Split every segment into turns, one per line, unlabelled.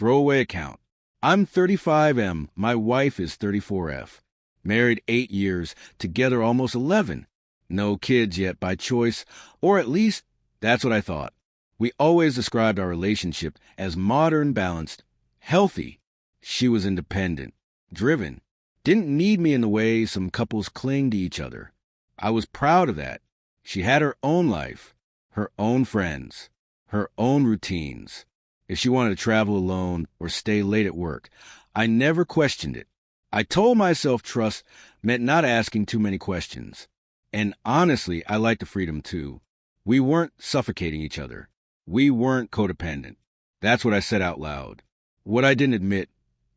Throwaway account. I'm 35M, my wife is 34F. Married 8 years, together almost 11. No kids yet by choice, or at least that's what I thought. We always described our relationship as modern, balanced, healthy. She was independent, driven, didn't need me in the way some couples cling to each other. I was proud of that. She had her own life, her own friends, her own routines. If she wanted to travel alone or stay late at work, I never questioned it. I told myself trust meant not asking too many questions. And honestly, I liked the freedom too. We weren't suffocating each other. We weren't codependent. That's what I said out loud. What I didn't admit,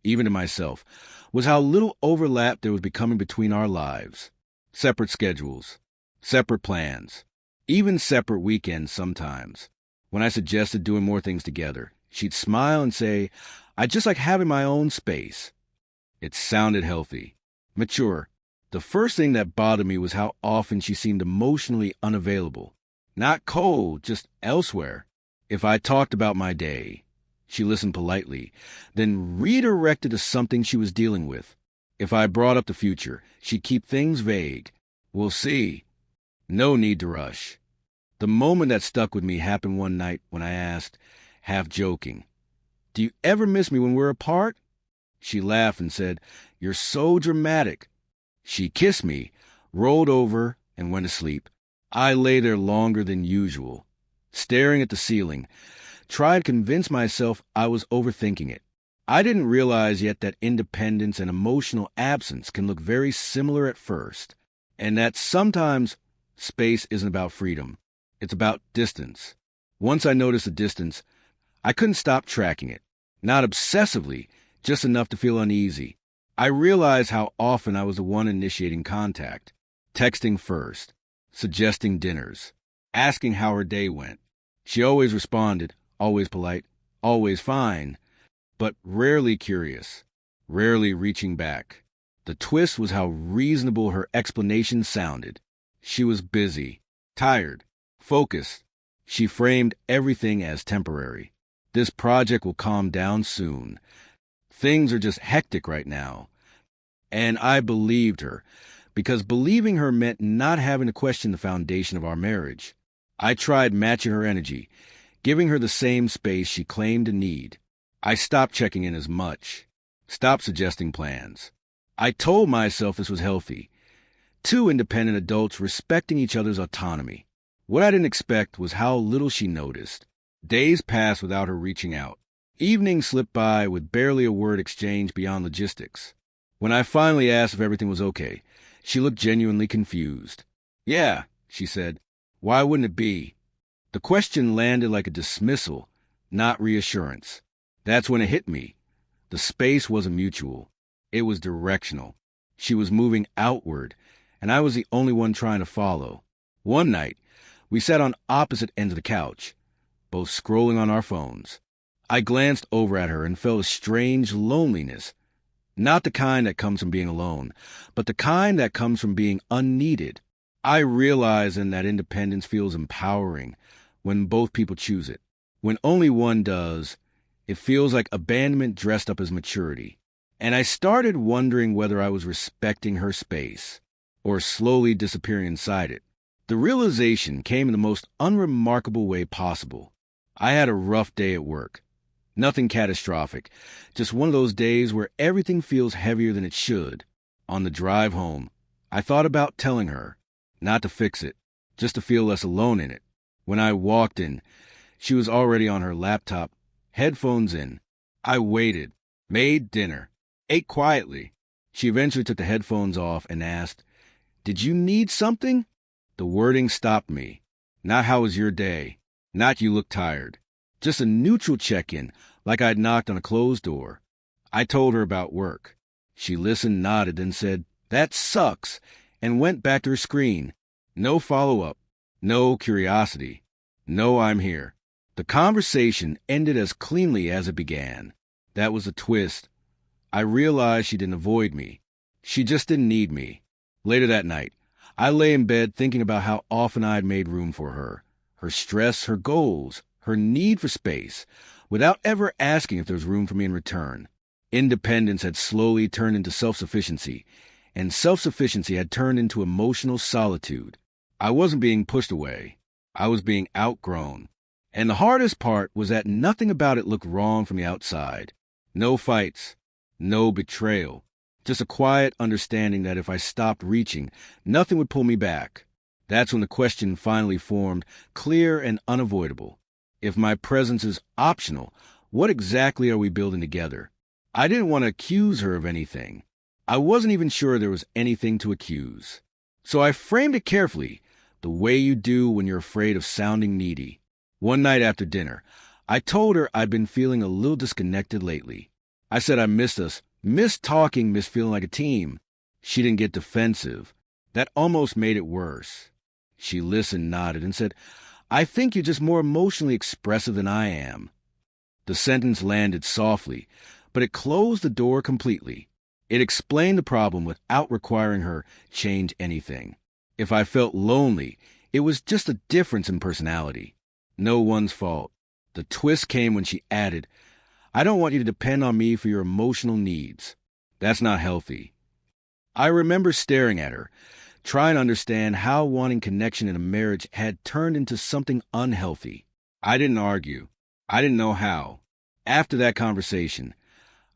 even to myself, was how little overlap there was becoming between our lives. Separate schedules, separate plans, even separate weekends sometimes. When I suggested doing more things together, she'd smile and say, "I just like having my own space." It sounded healthy, mature. The first thing that bothered me was how often she seemed emotionally unavailable. Not cold, just elsewhere. If I talked about my day, she listened politely, then redirected to something she was dealing with. If I brought up the future, she'd keep things vague. "We'll see." No need to rush. The moment that stuck with me happened one night when I asked, half joking, "Do you ever miss me when we're apart?" She laughed and said, "You're so dramatic." She kissed me, rolled over, and went to sleep. I lay there longer than usual, staring at the ceiling, tried to convince myself I was overthinking it. I didn't realize yet that independence and emotional absence can look very similar at first, and that sometimes space isn't about freedom. It's about distance. Once I noticed the distance, I couldn't stop tracking it. Not obsessively, just enough to feel uneasy. I realized how often I was the one initiating contact, texting first, suggesting dinners, asking how her day went. She always responded, always polite, always fine, but rarely curious, rarely reaching back. The twist was how reasonable her explanation sounded. She was busy, tired, focused. She framed everything as temporary. This project will calm down soon. Things are just hectic right now. And I believed her, because believing her meant not having to question the foundation of our marriage. I tried matching her energy, giving her the same space she claimed to need. I stopped checking in as much, stopped suggesting plans. I told myself this was healthy. Two independent adults respecting each other's autonomy. What I didn't expect was how little she noticed. Days passed without her reaching out. Evenings slipped by with barely a word exchanged beyond logistics. When I finally asked if everything was okay, she looked genuinely confused. "Yeah," she said. "Why wouldn't it be?" The question landed like a dismissal, not reassurance. That's when it hit me. The space wasn't mutual. It was directional. She was moving outward, and I was the only one trying to follow. One night, we sat on opposite ends of the couch, both scrolling on our phones. I glanced over at her and felt a strange loneliness. Not the kind that comes from being alone, but the kind that comes from being unneeded. I realize then that independence feels empowering when both people choose it. When only one does, it feels like abandonment dressed up as maturity. And I started wondering whether I was respecting her space or slowly disappearing inside it. The realization came in the most unremarkable way possible. I had a rough day at work. Nothing catastrophic, just one of those days where everything feels heavier than it should. On the drive home, I thought about telling her, not to fix it, just to feel less alone in it. When I walked in, she was already on her laptop, headphones in. I waited, made dinner, ate quietly. She eventually took the headphones off and asked, "Did you need something?" The wording stopped me. Not "how was your day?" Not "you look tired." Just a neutral check-in, like I'd knocked on a closed door. I told her about work. She listened, nodded, then said, "That sucks," and went back to her screen. No follow-up, no curiosity, no "I'm here." The conversation ended as cleanly as it began. That was a twist. I realized she didn't avoid me. She just didn't need me. Later that night, I lay in bed thinking about how often I had made room for her. Her stress, her goals, her need for space without ever asking if there was room for me in return. Independence had slowly turned into self-sufficiency, and self-sufficiency had turned into emotional solitude. I wasn't being pushed away. I was being outgrown. And the hardest part was that nothing about it looked wrong from the outside. No fights, no betrayal, just a quiet understanding that if I stopped reaching, nothing would pull me back. That's when the question finally formed, clear and unavoidable. If my presence is optional, what exactly are we building together? I didn't want to accuse her of anything. I wasn't even sure there was anything to accuse. So I framed it carefully, the way you do when you're afraid of sounding needy. One night after dinner, I told her I'd been feeling a little disconnected lately. I said I missed us, missed talking, missed feeling like a team. She didn't get defensive. That almost made it worse. She listened, nodded, and said, I think you're just more emotionally expressive than I am. The sentence landed softly, but it closed the door completely. It explained the problem without requiring her change anything. If I felt lonely, it was just a difference in personality. No one's fault. The twist came when she added, I don't want you to depend on me for your emotional needs. That's not healthy. I remember staring at her, trying to understand how wanting connection in a marriage had turned into something unhealthy. I didn't argue. I didn't know how. After that conversation,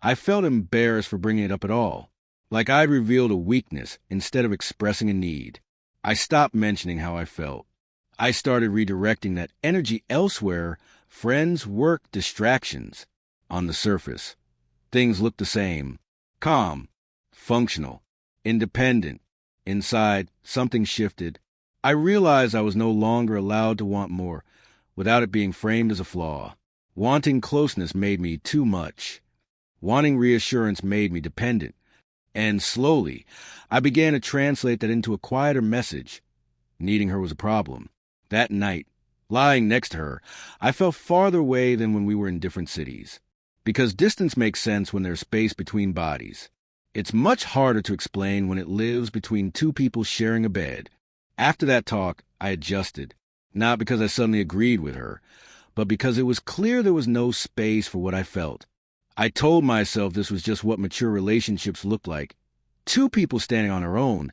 I felt embarrassed for bringing it up at all, like I'd revealed a weakness instead of expressing a need. I stopped mentioning how I felt. I started redirecting that energy elsewhere, friends, work, distractions. On the surface, things looked the same. Calm, functional, independent. Inside, something shifted. I realized I was no longer allowed to want more, without it being framed as a flaw. Wanting closeness made me too much. Wanting reassurance made me dependent. And slowly, I began to translate that into a quieter message. Needing her was a problem. That night, lying next to her, I felt farther away than when we were in different cities. Because distance makes sense when there's space between bodies. It's much harder to explain when it lives between two people sharing a bed. After that talk, I adjusted. Not because I suddenly agreed with her, but because it was clear there was no space for what I felt. I told myself this was just what mature relationships look like. Two people standing on their own,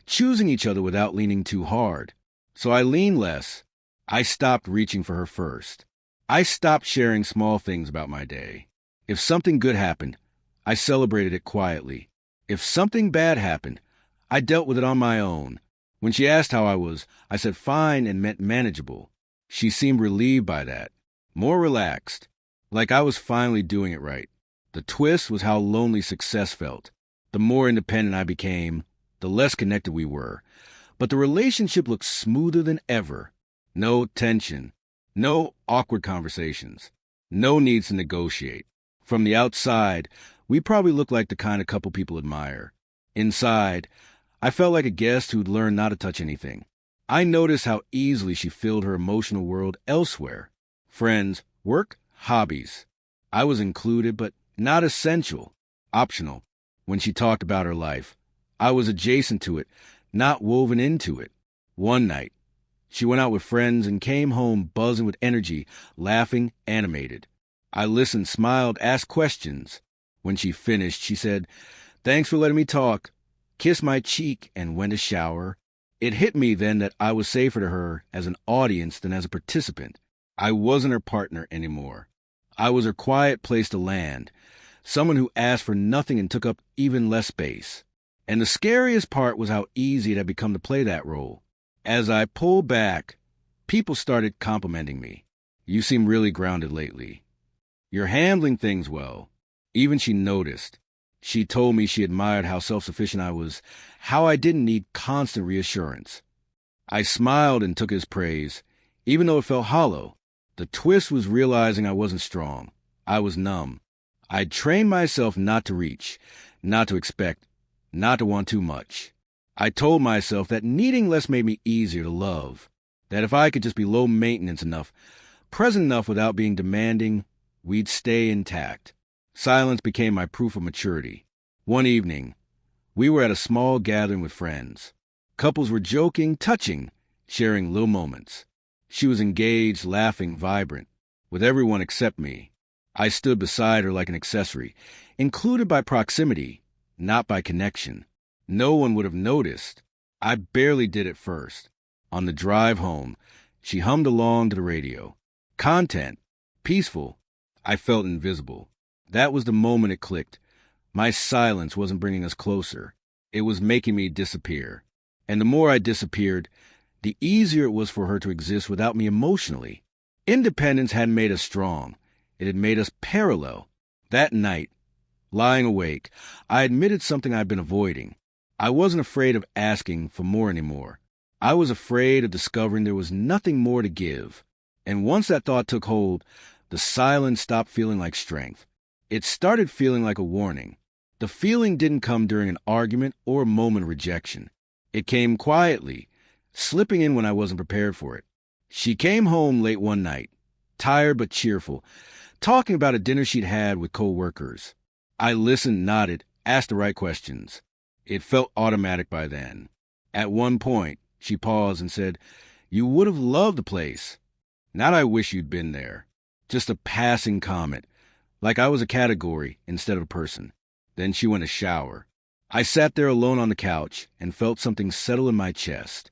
choosing each other without leaning too hard. So I leaned less. I stopped reaching for her first. I stopped sharing small things about my day. If something good happened, I celebrated it quietly. If something bad happened, I dealt with it on my own. When she asked how I was, I said fine and meant manageable. She seemed relieved by that, more relaxed, like I was finally doing it right. The twist was how lonely success felt. The more independent I became, the less connected we were. But the relationship looked smoother than ever. No tension, no awkward conversations, no needs to negotiate. From the outside, we probably looked like the kind of couple people admire. Inside, I felt like a guest who'd learned not to touch anything. I noticed how easily she filled her emotional world elsewhere. Friends, work, hobbies. I was included, but not essential, optional. When she talked about her life, I was adjacent to it, not woven into it. One night, she went out with friends and came home buzzing with energy, laughing, animated. I listened, smiled, asked questions. When she finished, she said, "Thanks for letting me talk," kissed my cheek, and went to shower. It hit me then that I was safer to her as an audience than as a participant. I wasn't her partner anymore. I was her quiet place to land, someone who asked for nothing and took up even less space. And the scariest part was how easy it had become to play that role. As I pulled back, people started complimenting me. "You seem really grounded lately. You're handling things well." Even she noticed. She told me she admired how self-sufficient I was, how I didn't need constant reassurance. I smiled and took his praise, even though it felt hollow. The twist was realizing I wasn't strong. I was numb. I'd trained myself not to reach, not to expect, not to want too much. I told myself that needing less made me easier to love, that if I could just be low maintenance enough, present enough without being demanding, we'd stay intact. Silence became my proof of maturity. One evening, we were at a small gathering with friends. Couples were joking, touching, sharing little moments. She was engaged, laughing, vibrant, with everyone except me. I stood beside her like an accessory, included by proximity, not by connection. No one would have noticed. I barely did at first. On the drive home, she hummed along to the radio. Content. Peaceful. I felt invisible. That was the moment it clicked. My silence wasn't bringing us closer. It was making me disappear. And the more I disappeared, the easier it was for her to exist without me emotionally. Independence hadn't made us strong. It had made us parallel. That night, lying awake, I admitted something I'd been avoiding. I wasn't afraid of asking for more anymore. I was afraid of discovering there was nothing more to give. And once that thought took hold, the silence stopped feeling like strength. It started feeling like a warning. The feeling didn't come during an argument or a moment of rejection. It came quietly, slipping in when I wasn't prepared for it. She came home late one night, tired but cheerful, talking about a dinner she'd had with co-workers. I listened, nodded, asked the right questions. It felt automatic by then. At one point, she paused and said, "You would have loved the place." Not "I wish you'd been there." Just a passing comment, like I was a category instead of a person. Then she went to shower. I sat there alone on the couch and felt something settle in my chest.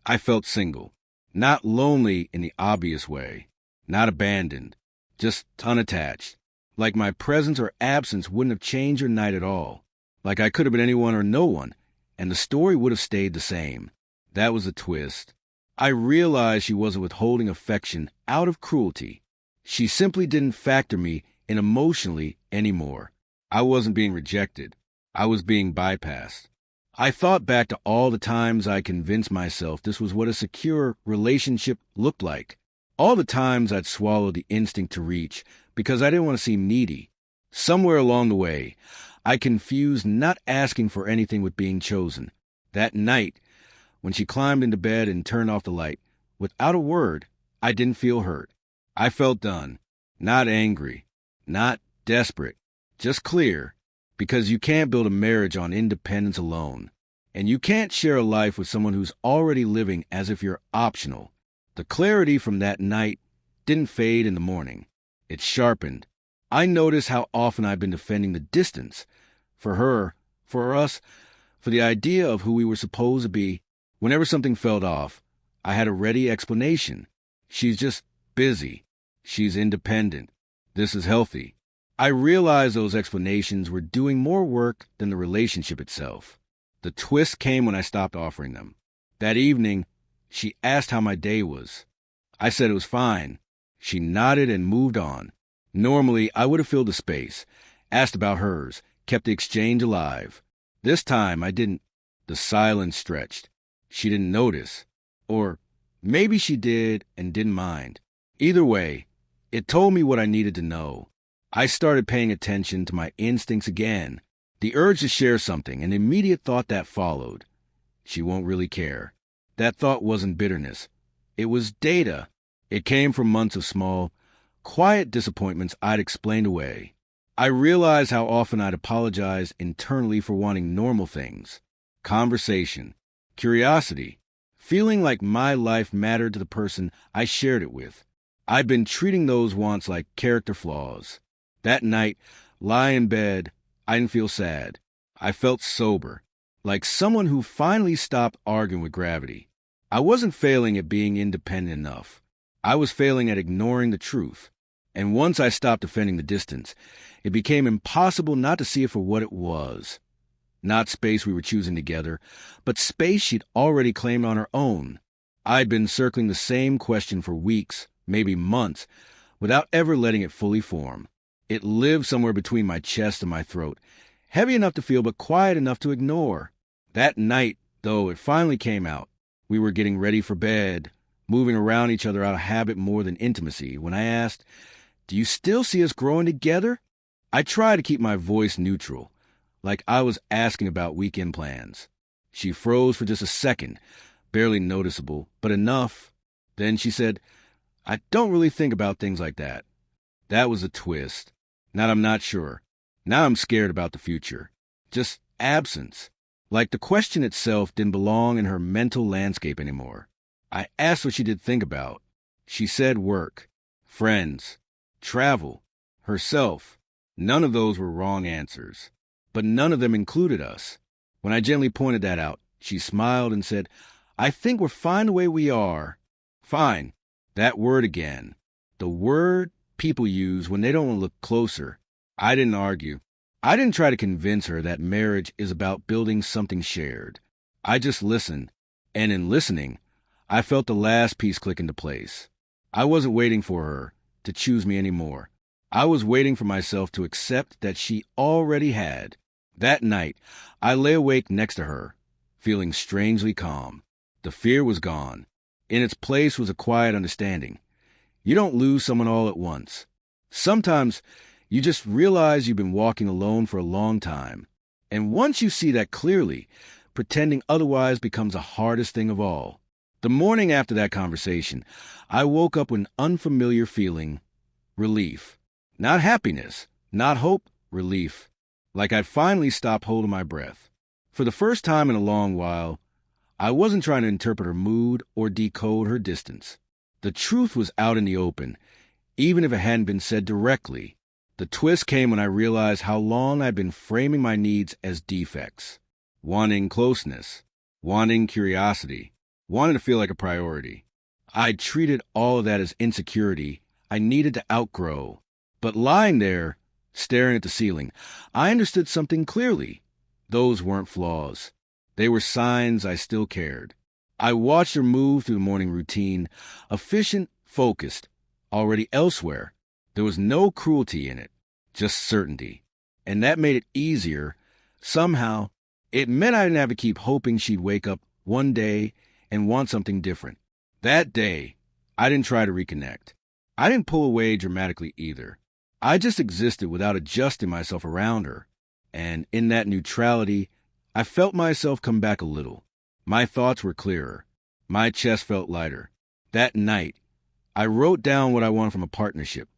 I felt single. Not lonely in the obvious way. Not abandoned. Just unattached. Like my presence or absence wouldn't have changed her night at all. Like I could have been anyone or no one, and the story would have stayed the same. That was a twist. I realized she wasn't withholding affection out of cruelty. She simply didn't factor me in emotionally anymore. I wasn't being rejected. I was being bypassed. I thought back to all the times I convinced myself this was what a secure relationship looked like. All the times I'd swallowed the instinct to reach because I didn't want to seem needy. Somewhere along the way, I confused not asking for anything with being chosen. That night, when she climbed into bed and turned off the light, without a word, I didn't feel hurt. I felt done. Not angry. Not desperate. Just clear. Because you can't build a marriage on independence alone. And you can't share a life with someone who's already living as if you're optional. The clarity from that night didn't fade in the morning. It sharpened. I noticed how often I've been defending the distance. For her, for us, for the idea of who we were supposed to be. Whenever something felt off, I had a ready explanation. She's just busy. She's independent. This is healthy. I realized those explanations were doing more work than the relationship itself. The twist came when I stopped offering them. That evening, she asked how my day was. I said it was fine. She nodded and moved on. Normally, I would have filled the space, asked about hers, kept the exchange alive. This time, I didn't. The silence stretched. She didn't notice. Or maybe she did and didn't mind. Either way, it told me what I needed to know. I started paying attention to my instincts again. The urge to share something, an immediate thought that followed. She won't really care. That thought wasn't bitterness. It was data. It came from months of small, quiet disappointments I'd explained away. I realized how often I'd apologized internally for wanting normal things. Conversation. Curiosity. Feeling like my life mattered to the person I shared it with. I'd been treating those wants like character flaws. That night, lying in bed, I didn't feel sad. I felt sober, like someone who finally stopped arguing with gravity. I wasn't failing at being independent enough. I was failing at ignoring the truth. And once I stopped defending the distance, it became impossible not to see it for what it was. Not space we were choosing together, but space she'd already claimed on her own. I'd been circling the same question for weeks, maybe months, without ever letting it fully form. It lived somewhere between my chest and my throat, heavy enough to feel but quiet enough to ignore. That night, though, it finally came out. We were getting ready for bed, moving around each other out of habit more than intimacy, when I asked, "Do you still see us growing together?" I tried to keep my voice neutral, like I was asking about weekend plans. She froze for just a second, barely noticeable, but enough. Then she said, "I don't really think about things like that." That was a twist. Now I'm not sure. Now I'm scared about the future. Just absence. Like the question itself didn't belong in her mental landscape anymore. I asked what she did think about. She said work, friends, travel, herself. None of those were wrong answers, but none of them included us. When I gently pointed that out, she smiled and said, "I think we're fine the way we are." Fine. That word again. The word people use when they don't want to look closer. I didn't argue. I didn't try to convince her that marriage is about building something shared. I just listened, and in listening, I felt the last piece click into place. I wasn't waiting for her to choose me anymore. I was waiting for myself to accept that she already had. That night, I lay awake next to her, feeling strangely calm. The fear was gone. In its place was a quiet understanding. You don't lose someone all at once. Sometimes you just realize you've been walking alone for a long time. And once you see that clearly, pretending otherwise becomes the hardest thing of all. The morning after that conversation, I woke up with an unfamiliar feeling, relief. Not happiness, not hope, relief. Like I'd finally stopped holding my breath. For the first time in a long while, I wasn't trying to interpret her mood or decode her distance. The truth was out in the open, even if it hadn't been said directly. The twist came when I realized how long I'd been framing my needs as defects. Wanting closeness, wanting curiosity, wanting to feel like a priority. I'd treated all of that as insecurity I needed to outgrow. But lying there, staring at the ceiling, I understood something clearly. Those weren't flaws. They were signs I still cared. I watched her move through the morning routine, efficient, focused, already elsewhere. There was no cruelty in it, just certainty. And that made it easier. Somehow, it meant I didn't have to keep hoping she'd wake up one day and want something different. That day, I didn't try to reconnect. I didn't pull away dramatically either. I just existed without adjusting myself around her. And in that neutrality, I felt myself come back a little. My thoughts were clearer. My chest felt lighter. That night, I wrote down what I wanted from a partnership.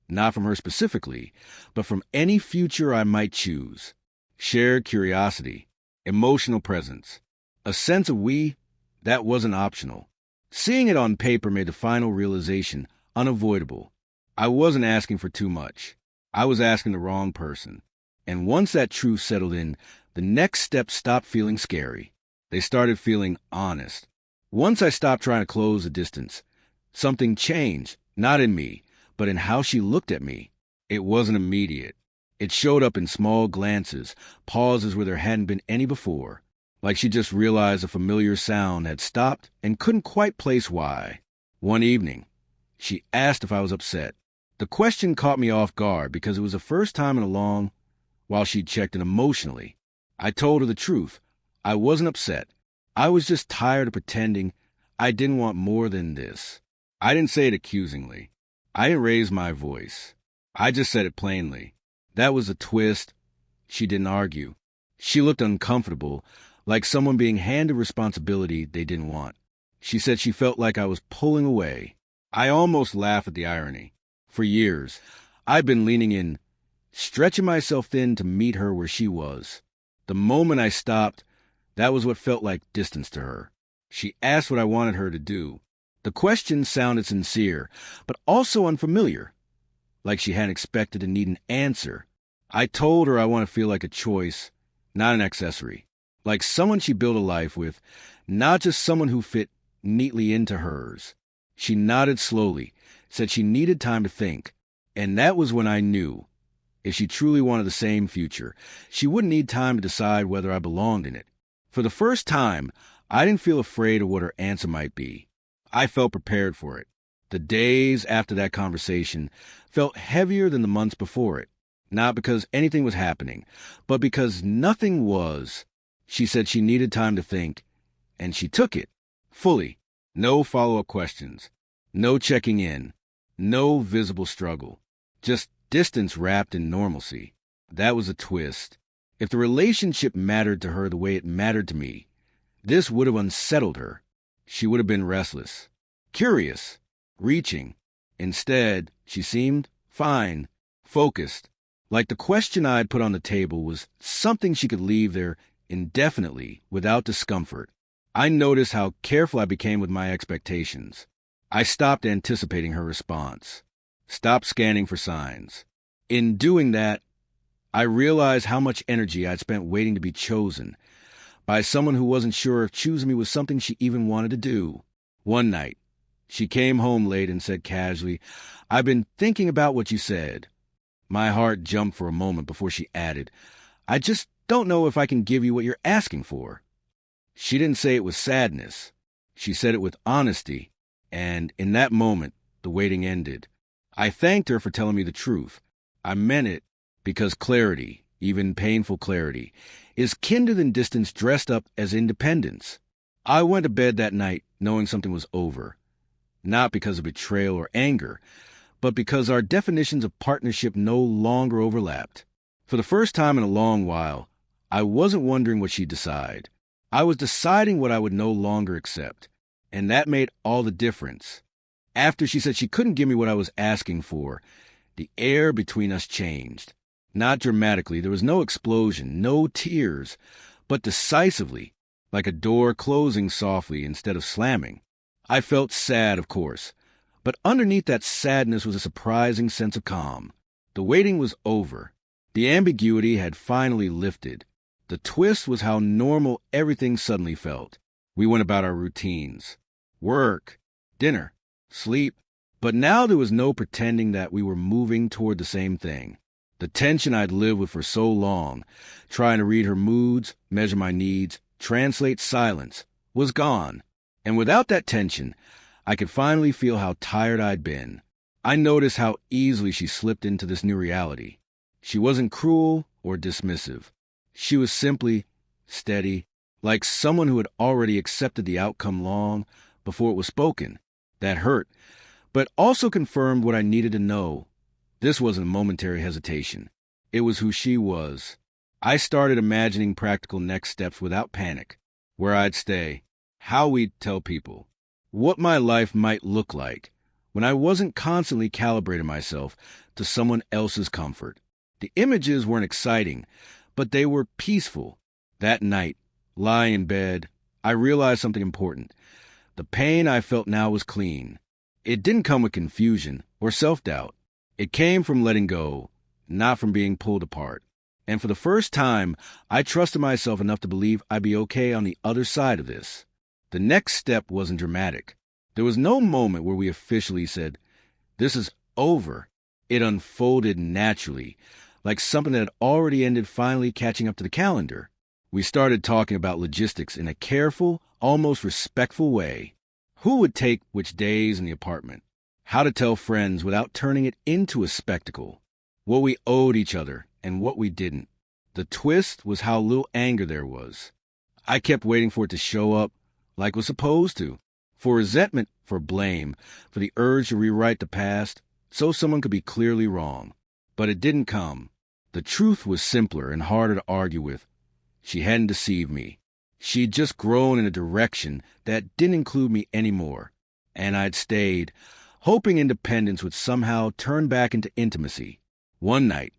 Not from her specifically, but from any future I might choose. Shared curiosity, emotional presence, a sense of we that wasn't optional. Seeing it on paper made the final realization unavoidable. I wasn't asking for too much. I was asking the wrong person. And once that truth settled in, the next steps stopped feeling scary. They started feeling honest. Once I stopped trying to close the distance, something changed, not in me, but in how she looked at me. It wasn't immediate. It showed up in small glances, pauses where there hadn't been any before, like she just realized a familiar sound had stopped and couldn't quite place why. One evening, she asked if I was upset. The question caught me off guard because it was the first time in a long while she'd checked in emotionally. I told her the truth. I wasn't upset. I was just tired of pretending I didn't want more than this. I didn't say it accusingly. I didn't raise my voice. I just said it plainly. That was a twist. She didn't argue. She looked uncomfortable, like someone being handed responsibility they didn't want. She said she felt like I was pulling away. I almost laughed at the irony. For years, I'd been leaning in, stretching myself thin to meet her where she was. The moment I stopped, that was what felt like distance to her. She asked what I wanted her to do. The question sounded sincere, but also unfamiliar, like she hadn't expected to need an answer. I told her I want to feel like a choice, not an accessory, like someone she built a life with, not just someone who fit neatly into hers. She nodded slowly, said she needed time to think, and that was when I knew. If she truly wanted the same future, she wouldn't need time to decide whether I belonged in it. For the first time, I didn't feel afraid of what her answer might be. I felt prepared for it. The days after that conversation felt heavier than the months before it, not because anything was happening, but because nothing was. She said she needed time to think, and she took it, fully. No follow-up questions, no checking in, no visible struggle, just distance wrapped in normalcy. That was a twist. If the relationship mattered to her the way it mattered to me, this would have unsettled her. She would have been restless, curious, reaching. Instead, she seemed fine, focused, like the question I'd put on the table was something she could leave there indefinitely without discomfort. I noticed how careful I became with my expectations. I stopped anticipating her response, stopped scanning for signs. In doing that, I realized how much energy I'd spent waiting to be chosen by someone who wasn't sure if choosing me was something she even wanted to do. One night, she came home late and said casually, "I've been thinking about what you said." My heart jumped for a moment before she added, "I just don't know if I can give you what you're asking for." She didn't say it with sadness. She said it with honesty, and in that moment, the waiting ended. I thanked her for telling me the truth. I meant it because clarity, even painful clarity, is kinder than distance dressed up as independence. I went to bed that night knowing something was over, not because of betrayal or anger, but because our definitions of partnership no longer overlapped. For the first time in a long while, I wasn't wondering what she'd decide. I was deciding what I would no longer accept, and that made all the difference. After she said she couldn't give me what I was asking for, the air between us changed. Not dramatically, there was no explosion, no tears, but decisively, like a door closing softly instead of slamming. I felt sad, of course, but underneath that sadness was a surprising sense of calm. The waiting was over. The ambiguity had finally lifted. The twist was how normal everything suddenly felt. We went about our routines. Work, dinner, sleep. But now there was no pretending that we were moving toward the same thing. The tension I'd lived with for so long, trying to read her moods, measure my needs, translate silence, was gone. And without that tension, I could finally feel how tired I'd been. I noticed how easily she slipped into this new reality. She wasn't cruel or dismissive. She was simply steady, like someone who had already accepted the outcome long before it was spoken. That hurt, but also confirmed what I needed to know. This wasn't a momentary hesitation. It was who she was. I started imagining practical next steps without panic. Where I'd stay, how we'd tell people, what my life might look like when I wasn't constantly calibrating myself to someone else's comfort. The images weren't exciting, but they were peaceful. That night, lying in bed, I realized something important. The pain I felt now was clean. It didn't come with confusion or self-doubt. It came from letting go, not from being pulled apart. And for the first time, I trusted myself enough to believe I'd be okay on the other side of this. The next step wasn't dramatic. There was no moment where we officially said, "This is over." It unfolded naturally, like something that had already ended finally catching up to the calendar. We started talking about logistics in a careful, almost respectful way. Who would take which days in the apartment? How to tell friends without turning it into a spectacle. What we owed each other and what we didn't. The twist was how little anger there was. I kept waiting for it to show up, like it was supposed to. For resentment, for blame, for the urge to rewrite the past, so someone could be clearly wrong. But it didn't come. The truth was simpler and harder to argue with. She hadn't deceived me. She'd just grown in a direction that didn't include me anymore. And I'd stayed, hoping independence would somehow turn back into intimacy. One night,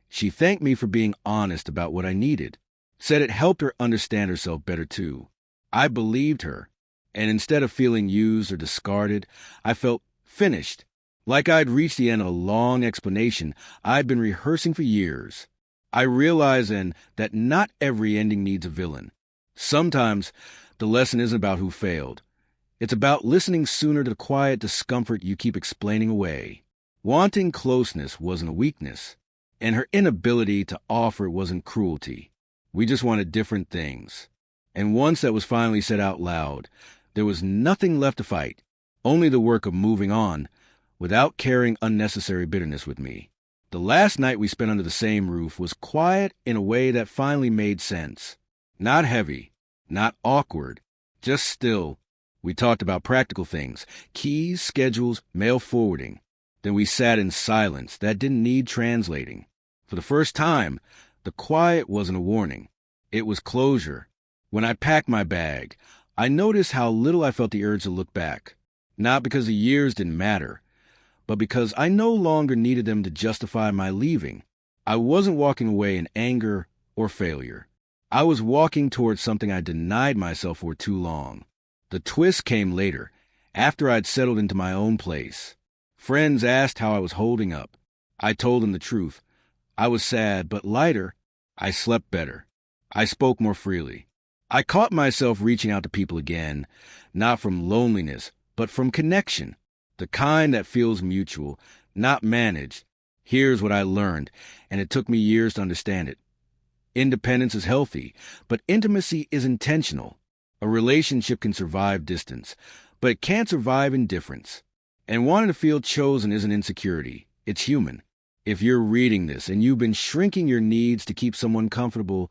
she thanked me for being honest about what I needed, said it helped her understand herself better too. I believed her, and instead of feeling used or discarded, I felt finished, like I'd reached the end of a long explanation I'd been rehearsing for years. I realized then that not every ending needs a villain. Sometimes the lesson isn't about who failed. It's about listening sooner to the quiet discomfort you keep explaining away. Wanting closeness wasn't a weakness, and her inability to offer it wasn't cruelty. We just wanted different things. And once that was finally said out loud, there was nothing left to fight, only the work of moving on, without carrying unnecessary bitterness with me. The last night we spent under the same roof was quiet in a way that finally made sense. Not heavy, not awkward, just still. We talked about practical things, keys, schedules, mail forwarding. Then we sat in silence that didn't need translating. For the first time, the quiet wasn't a warning. It was closure. When I packed my bag, I noticed how little I felt the urge to look back. Not because the years didn't matter, but because I no longer needed them to justify my leaving. I wasn't walking away in anger or failure. I was walking towards something I denied myself for too long. The twist came later, after I'd settled into my own place. Friends asked how I was holding up. I told him the truth. I was sad, but lighter. I slept better. I spoke more freely. I caught myself reaching out to people again, not from loneliness, but from connection, the kind that feels mutual, not managed. Here's what I learned, and it took me years to understand it. Independence is healthy, but intimacy is intentional. A relationship can survive distance, but it can't survive indifference. And wanting to feel chosen isn't insecurity. It's human. If you're reading this and you've been shrinking your needs to keep someone comfortable,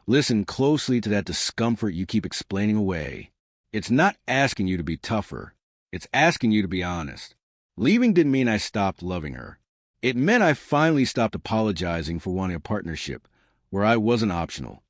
listen closely to that discomfort you keep explaining away. It's not asking you to be tougher. It's asking you to be honest. Leaving didn't mean I stopped loving her. It meant I finally stopped apologizing for wanting a partnership where I wasn't optional.